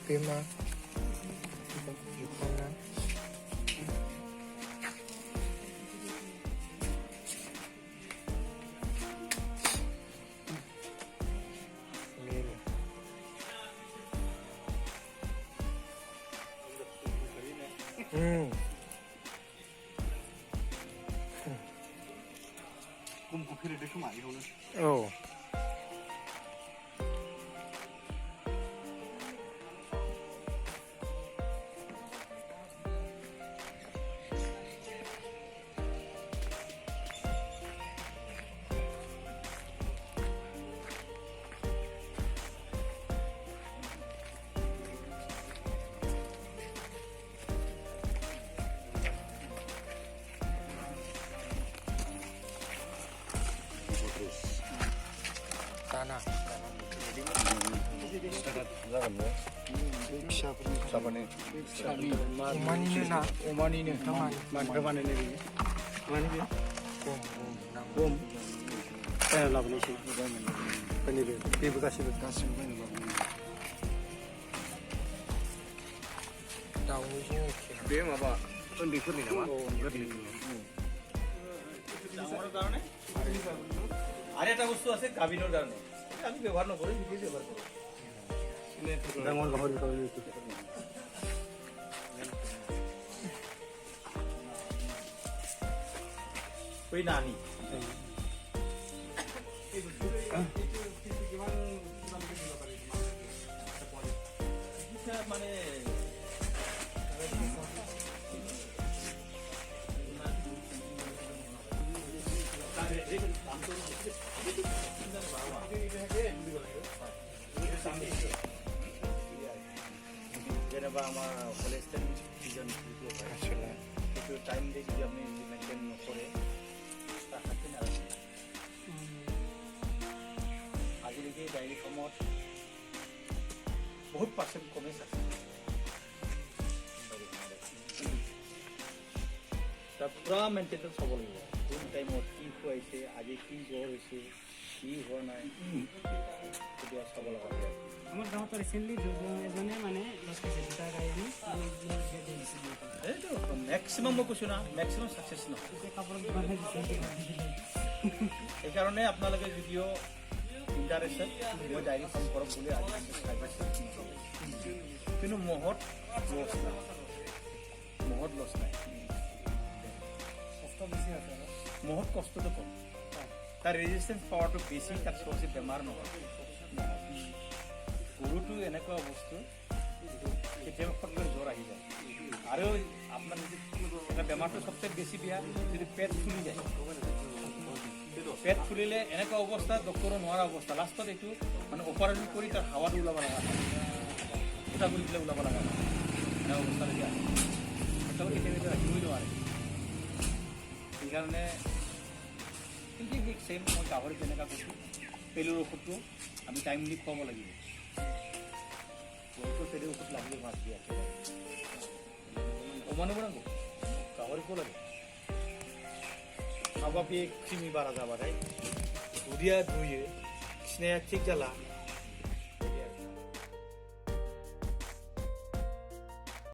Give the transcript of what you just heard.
Tema Jepang Oh. Tanah. আর একটা বস্তু আছে গাভিনোর কারণে আমি ব্যবহার না করে নিজে ব্যবহার করি ডাঙর গাহরি ওই নানি মানে যেটা আমার কলেস্টেন সিজন আসলে একটু টাইম দিয়ে যদি আপনি মেনটেন করে আজিলৈকে ডায়েৰী ফৰ্মত বহুত পাৰ্চেণ্ট কমেজ আছে তাৰ পূৰা মেইনটেইন চাব লাগিব কোন টাইমত কি খুৱাইছে আজি কি জ্বৰ হৈছে কি হোৱা নাই সেইটো চাব লগা হয় আমাৰ গাঁৱত ৰিচেণ্টলি এজনে মানে দুটা গাই আনি এইটো মেক্সিমাম মই কৈছোঁ না মেক্সিমাম ছাকচেছ নহয় সেইকাৰণে আপোনালোকে যদিও ইণ্টাৰেষ্টেড মই ডায়েৰী ফৰ্ম কৰক বুলি আজি কিন্তু মহত লছ নাই কষ্ট বেছি আছে মহত কষ্টটো কম তাৰ ৰেজিষ্টেঞ্চ পাৱাৰটো বেছি তাত চবচে বেমাৰ নহয় গৰুটো এনেকুৱা বস্তু কেতিয়াবা ফটকৈ জ্বৰ আহি যায় আৰু আপোনাৰ যদি এটা বেমাৰটো চবচে বেছি বেয়া যদি পেট ফুলি যায় পেট ফুলিলে এনেকুৱা অৱস্থা ডক্টৰৰ নোৱাৰা অৱস্থা লাষ্টত এইটো মানে অপাৰেশ্যন কৰি তাৰ হাৱাটো ওলাব লগা হয় ফুটা কৰি পেলাই ওলাব লগা হয় এনেকুৱা অৱস্থালৈকে আহে কেতিয়াবা ৰাখিবই নোৱাৰে সেইকাৰণে কিন্তু ছেইম মই গাহৰি কেনেকুৱা কৈছোঁ পেলুৰ ঔষধটো আমি টাইমলি খুৱাব লাগিব পেলুৰ ঔষধ লাগিলে মাছ দিয়া অমানুব নাগো গাহৰিকো লাগে खावा पे क्रिमी बारा जाबाथाय उदैया दुयो खिनाया थिग जाला